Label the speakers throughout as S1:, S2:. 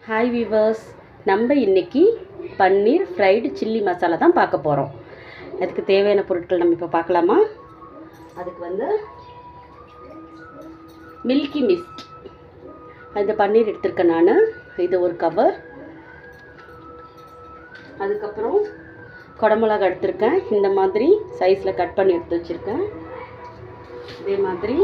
S1: Hi viewers, நம்ம இன்றைக்கி பன்னீர் fried chilli masala தான் பார்க்க போகிறோம். அதுக்கு தேவையான பொருட்கள் நம்ம இப்போ பார்க்கலாமா? அதுக்கு வந்து மில்கி மிஸ்ட், இந்த பன்னீர் எடுத்திருக்கேன் நான், இது ஒரு கவர். அதுக்கப்புறம் குடமிளகா எடுத்திருக்கேன், இந்த மாதிரி சைஸில் கட் பண்ணி எடுத்து வச்சுருக்கேன். இதே மாதிரி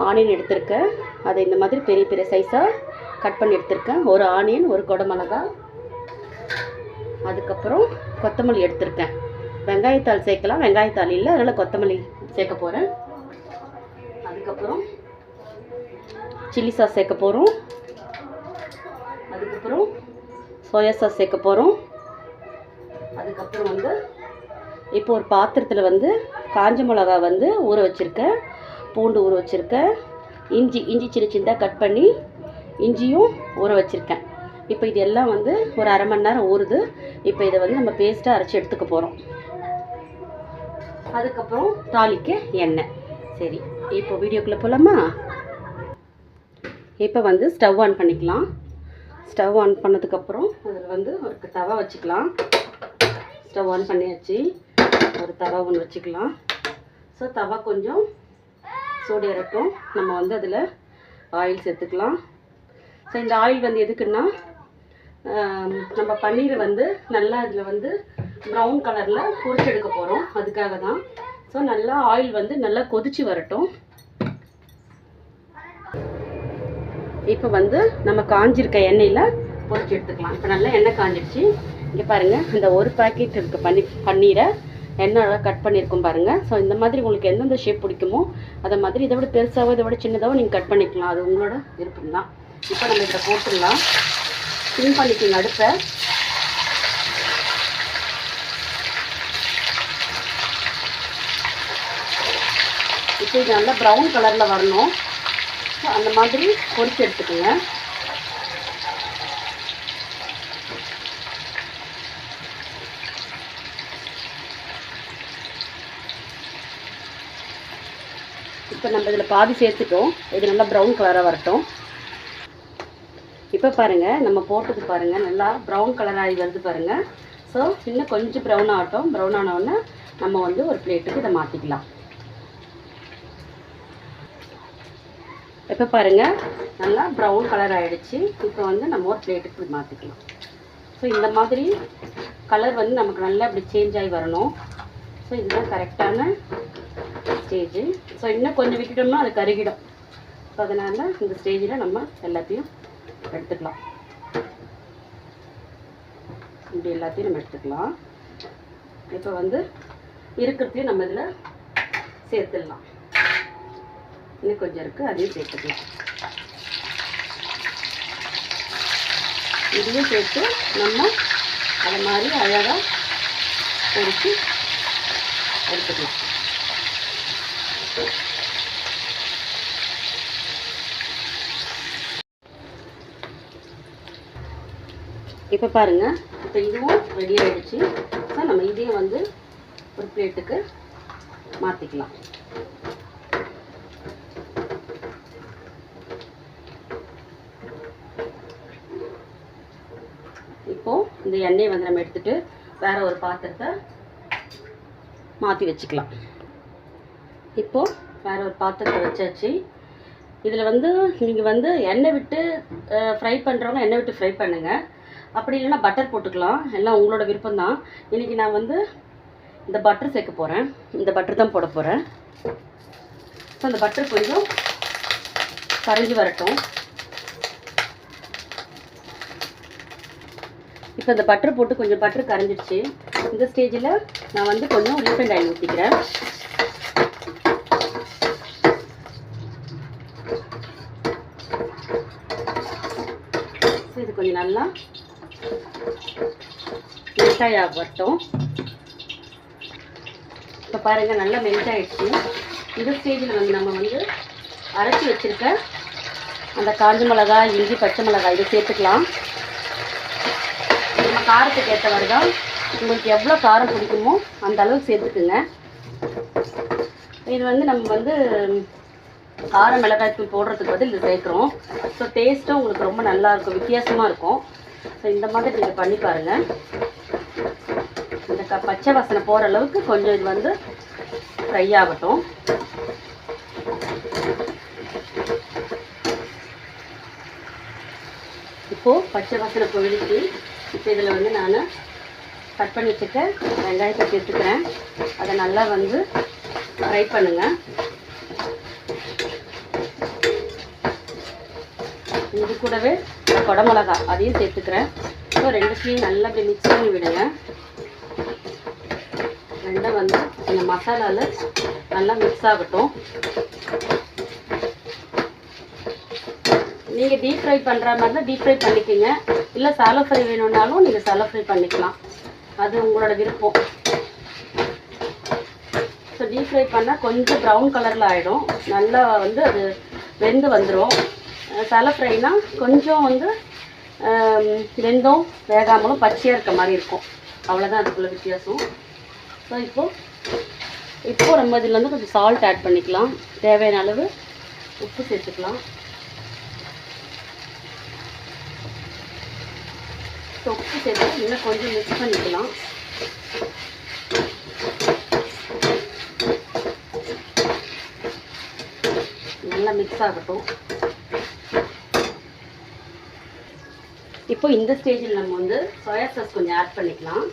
S1: ஆனியன் எடுத்திருக்கேன், அதை இந்த மாதிரி பெரிய பெரிய சைஸாக கட் பண்ணி எடுத்திருக்கேன். ஒரு ஆனியன், ஒரு குடமிளகா. அதுக்கப்புறம் கொத்தமல்லி எடுத்திருக்கேன். வெங்காயத்தாள் சேர்க்கலாம், வெங்காயத்தாள் இல்லை, அதனால் கொத்தமல்லி சேர்க்க போகிறேன். அதுக்கப்புறம் சில்லி சாஸ் சேர்க்க போகிறோம். அதுக்கப்புறம் சோயா சாஸ் சேர்க்க போகிறோம். அதுக்கப்புறம் வந்து இப்போ ஒரு பாத்திரத்தில் வந்து காஞ்ச மிளகா வந்து ஊற வச்சுருக்கேன், பூண்டு ஊற வச்சுருக்கேன், இஞ்சி சின்ன சின்னதாக கட் பண்ணி இஞ்சியும் ஊற வச்சுருக்கேன். இப்போ இது எல்லாம் வந்து ஒரு அரை மணி நேரம் ஊறுது. இப்போ இதை வந்து நம்ம பேஸ்ட்டாக அரைச்சி எடுத்துக்க போகிறோம். அதுக்கப்புறம் தாளிக்க எண்ணெய். சரி, இப்போ வீடியோக்குள்ளே போகலாமா? இப்போ வந்து ஸ்டவ் ஆன் பண்ணிக்கலாம். ஸ்டவ் ஆன் பண்ணதுக்கப்புறம் அதில் வந்து ஒரு தவா வச்சுக்கலாம். ஸ்டவ் ஆன் பண்ணியாச்சு, ஒரு தவா ஒன்று வச்சுக்கலாம். ஸோ தவா கொஞ்சம் சூடு ஏறட்டும். நம்ம வந்து அதில் ஆயில் சேர்த்துக்கலாம். ஸோ இந்த ஆயில் வந்து எதுக்குன்னா, நம்ம பன்னீரை வந்து நல்லா இதில் வந்து ப்ரௌன் கலரில் பொரிச்சு எடுக்க போகிறோம், அதுக்காக தான். ஸோ நல்லா ஆயில் வந்து நல்லா கொதிச்சு வரட்டும். இப்போ வந்து நம்ம காஞ்சிருக்க எண்ணெயில் பொரிச்சு எடுத்துக்கலாம். இப்போ நல்லா எண்ணெய் காஞ்சிடுச்சு. இங்கே பாருங்கள், இந்த ஒரு பேக்கெட் இருக்க பன்னீரை எண்ணெய் கட் பண்ணியிருக்கோம் பாருங்கள். ஸோ இந்த மாதிரி உங்களுக்கு எந்தெந்த ஷேப் பிடிக்குமோ அதை மாதிரி, இதை விட பெருசாகவோ இதை விட சின்னதாகவோ நீங்கள் கட் பண்ணிக்கலாம், அது உங்களோட விருப்பம் தான். இப்போ நம்ம இதை போட்டுடலாம். சிம் பண்ணிக்கோங்க அடுப்பை. இப்போ இது நல்லா ப்ரௌன் கலரில் வரணும். அந்த மாதிரி பொரிச்சு எடுத்துக்கோங்க. இப்போ நம்ம இதில் பாதி சேர்த்துட்டோம். இது நல்லா ப்ரௌன் கலராக வரட்டும். இப்போ பாருங்கள், நம்ம போட்டது பாருங்கள் நல்லா ப்ரௌன் கலராகி வருது பாருங்கள். ஸோ இன்னும் கொஞ்சம் ப்ரௌன் ஆகட்டும். ப்ரௌன் ஆனவுடனே நம்ம வந்து ஒரு பிளேட்டுக்கு இதை மாற்றிக்கலாம். இப்போ பாருங்கள், நல்லா ப்ரௌன் கலர் ஆகிடுச்சு. இப்போ வந்து நம்ம ஒரு பிளேட்டுக்கு மாற்றிக்கலாம். ஸோ இந்த மாதிரி கலர் வந்து நமக்கு நல்லா இப்படி சேஞ்ச் ஆகி வரணும். ஸோ இதுதான் கரெக்டான ஸ்டேஜு. ஸோ இன்னும் கொஞ்சம் விட்டுட்டோம்னா அது கருகிடும். ஸோ அதனால் இந்த ஸ்டேஜில் நம்ம எல்லாத்தையும் எடுத்துக்கலாம். இப்படி எல்லாத்தையும் நம்ம எடுத்துக்கலாம். இப்போ வந்து இருக்கிறதையும் நம்ம இதில் சேர்த்துடலாம். இன்னும் கொஞ்சம் இருக்குது, அதையும் சேர்த்துக்கலாம். இதையும் சேர்த்து நம்ம அதை மாதிரி அழகாக பொரித்து எடுத்துக்கலாம். இப்போ பாருங்கள், இப்போ இதுவும் ரெடி ஆகிடுச்சு. ஸோ நம்ம இதையும் வந்து ஒரு பிளேட்டுக்கு மாற்றிக்கலாம். இப்போது இந்த எண்ணெயை வந்து நம்ம எடுத்துகிட்டு வேறு ஒரு பாத்திரத்தை மாற்றி வச்சுக்கலாம். இப்போது வேறு ஒரு பாத்திரத்தை வச்சாச்சு. இதில் வந்து நீங்கள் வந்து எண்ணெய் விட்டு ஃப்ரை பண்ணுறவங்க எண்ணெய் விட்டு ஃப்ரை பண்ணுங்கள், அப்படி இல்லைன்னா பட்டர் போட்டுக்கலாம், எல்லாம் உங்களோட விருப்பம்தான். இன்றைக்கி நான் வந்து இந்த பட்டர் சேர்க்க போகிறேன், இந்த பட்டர் தான் போட போகிறேன். ஸோ அந்த பட்டர் கொஞ்சம் கரைஞ்சி வரட்டும். இப்போ இந்த பட்டர் போட்டு கொஞ்சம் பட்டர் கரைஞ்சிடுச்சு. இந்த ஸ்டேஜில் நான் வந்து கொஞ்சம் ரீஃபைண்ட் ஆயில் ஊற்றிக்கிறேன். இது கொஞ்சம் நல்லா மெல்ட்டாய் ஆகட்டும். இப்போ பாருங்கள், நல்லா மெல்ட் ஆகிடுச்சு. இந்த ஸ்டேஜில் வந்து நம்ம வந்து அரைச்சி வச்சுருக்க அந்த காஞ்ச மிளகாய், இஞ்சி, பச்சை மிளகாய் இதை சேர்த்துக்கலாம். நம்ம காரத்துக்கு ஏற்றவாறு தான், உங்களுக்கு எவ்வளோ காரம் பிடிக்குமோ அந்த அளவுக்கு சேர்த்துக்குங்க. இது வந்து நம்ம வந்து கார மிளகாய்த்தூள் போடுறதுக்கு பதில் இது சேர்க்குறோம். ஸோ டேஸ்ட்டும் உங்களுக்கு ரொம்ப நல்லாயிருக்கும், வித்தியாசமாக இருக்கும். ஸோ இந்த மாதிரி நீங்கள் பண்ணி பாருங்கள். இந்த பச்சை வாசனை போகிற அளவுக்கு கொஞ்சம் இது வந்து ஃப்ரை ஆகட்டும். இப்போது பச்சை வாசனை போயிடுச்சு. இப்போ இதில் வந்து நான் கட் பண்ணி வச்சுக்க வெங்காயத்தை சேர்த்துக்கிறேன். அதை நல்லா வந்து ஃப்ரை பண்ணுங்கள். இது கூடவே குடமிளகா அதையும் சேர்த்துக்கிறேன். ஸோ ரெண்டுத்தையும் நல்லா அப்படி மிக்ஸ் பண்ணி விடுங்க. ரெண்டும் வந்து இந்த மசாலாவில் நல்லா மிக்ஸ் ஆகட்டும். நீங்கள் டீப் ஃப்ரை பண்ணுற மாதிரி தான் டீப் ஃப்ரை பண்ணிக்கோங்க. இல்லை சாலோ ஃப்ரை வேணும்னாலும் நீங்கள் சாலோ ஃப்ரை பண்ணிக்கலாம், அது உங்களோட விருப்பம். ஸோ டீப் ஃப்ரை பண்ணால் கொஞ்சம் ப்ரௌன் கலரில் ஆகிடும், நல்லா வந்து அது வெந்து வந்துடும். சாலோ ஃப்ரைனா கொஞ்சம் வந்து வெந்தும் வேகாமலும் பச்சையாக இருக்க மாதிரி இருக்கும், அவ்வளோதான் அதுக்குள்ள வித்தியாசம். ஸோ இப்போது நம்ம இதில் வந்து கொஞ்சம் சால்ட் ஆட் பண்ணிக்கலாம். தேவையான அளவு உப்பு சேர்த்துக்கலாம். ஸோ உப்பு சேர்த்து இன்னும் கொஞ்சம் மிக்ஸ் பண்ணிக்கலாம். நல்லா மிக்ஸ் ஆகட்டும். இப்போ இந்த ஸ்டேஜில் நம்ம வந்து சோயா சாஸ் கொஞ்சம் ஆட் பண்ணிக்கலாம்.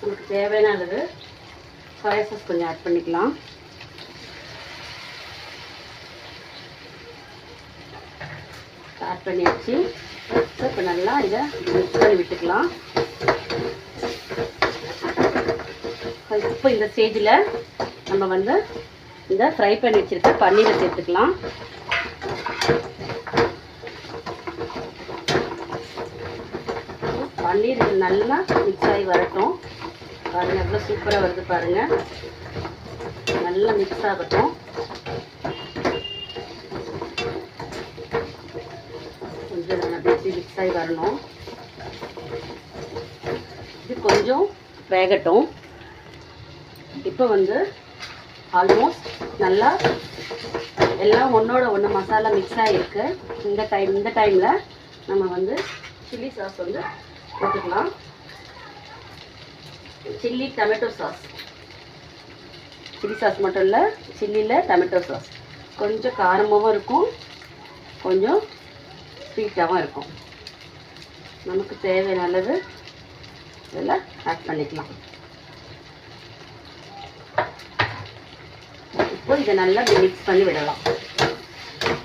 S1: நமக்கு தேவையான அளவு சோயா சாஸ் கொஞ்சம் ஆட் பண்ணிக்கலாம். ஆட் பண்ணியாச்சு. இப்போ நல்லா இதை மிக்ஸ் பண்ணி விட்டுக்கலாம். இப்போ இந்த ஸ்டேஜில் நம்ம வந்து இந்த ஃப்ரை பண்ணி வச்சுருக்க பன்னீரை சேர்த்துக்கலாம். பன்னீர் இது நல்லா மிக்ஸ் ஆகி வரட்டும். பாருங்கள் எவ்வளோ சூப்பராக வருது பாருங்கள். நல்லா மிக்ஸ் ஆகட்டும். கொஞ்சம் நல்லா மிக்ஸ் ஆகி வரணும். இது கொஞ்சம் வேகட்டும். இப்போ வந்து ஆல்மோஸ்ட் நல்லா எல்லாம் ஒன்றோட ஒன்று மசாலா மிக்ஸ் ஆகிருக்கு. இந்த டைமில் நம்ம வந்து சில்லி சாஸ் வந்து போட்டுக்கலாம். Chilli tomato sauce, chilli sauce மட்டும் இல்லை, சில்லியில் டொமேட்டோ சாஸ் கொஞ்சம் காரமாகவும் இருக்கும், கொஞ்சம் ஸ்வீட்டாகவும் இருக்கும். நமக்கு தேவையான அளவு இதில் ஆட் பண்ணிக்கலாம். இப்போ இதை நல்லா மிக்ஸ் பண்ணி விடலாம்.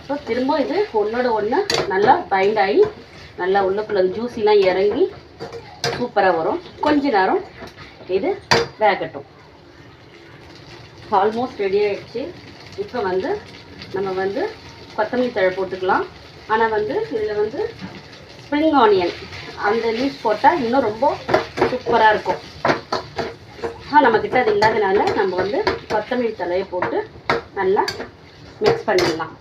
S1: ஸோ திரும்ப இது ஒன்றோட ஒன்று நல்லா பைண்ட் ஆகி நல்லா உள்ளுக்குள்ள ஜூஸிலாம் இறங்கி சூப்பராக வரும். கொஞ்ச நேரம் இது வேகட்டும். ஆல்மோஸ்ட் ரெடி ஆகிடுச்சு. இப்போ வந்து நம்ம வந்து கொத்தமல்லி தழை போட்டுக்கலாம். ஆனால் வந்து இதில் வந்து ஸ்ப்ரிங் ஆனியன் அந்த லீஃப் போட்டால் இன்னும் ரொம்ப சூப்பராக இருக்கும். நம்மக்கிட்ட அது இல்லாதனால நம்ம வந்து கொத்தமல்லி தழையை போட்டு நல்லா மிக்ஸ் பண்ணிடலாம்.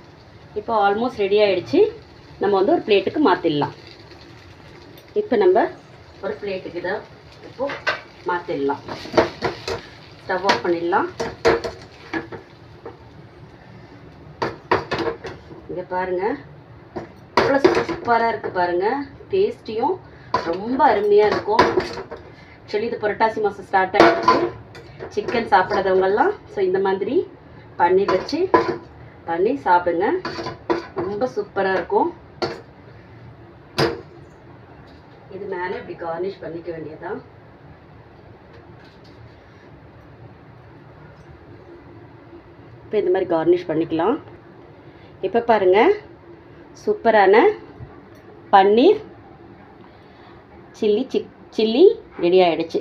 S1: இப்போ ஆல்மோஸ்ட் ரெடி ஆகிடுச்சு. நம்ம வந்து ஒரு பிளேட்டுக்கு மாற்றிடலாம். இப்போ நம்ம ஒரு பிளேட்டுக்கு இதை இப்போது மாற்றிடலாம். ஸ்டவ் ஆஃப் பண்ணிடலாம். இங்கே பாருங்கள் எவ்வளோ சூப்பராக இருக்குது பாருங்கள். டேஸ்டியும் ரொம்ப அருமையாக இருக்கும். ஆக்சுவலி இது புரட்டாசி மாதம் ஸ்டார்ட் ஆகிடுச்சு. சிக்கன் சாப்பிடாதவங்கெல்லாம் ஸோ இந்த மாதிரி பன்னீர் வச்சு பண்ணி சாப்பிடுங்க, ரொம்ப சூப்பராக இருக்கும். இது மேலே இப்படி கார்னிஷ் பண்ணிக்க வேண்டியதான். இப்போ இந்த மாதிரி கார்னிஷ் பண்ணிக்கலாம். இப்போ பாருங்கள் சூப்பரான பன்னீர் சில்லி ரெடி ஆகிடுச்சு.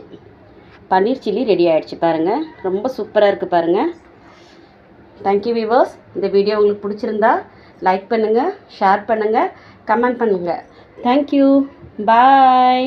S1: பன்னீர் சில்லி ரெடி ஆகிடுச்சு பாருங்கள். ரொம்ப சூப்பராக இருக்குது பாருங்கள். Thank you viewers. இந்த வீடியோ உங்களுக்கு பிடிச்சிருந்தா லைக் பண்ணுங்கள், ஷேர் பண்ணுங்கள், கமெண்ட் பண்ணுங்கள். தேங்க்யூ, பாய்.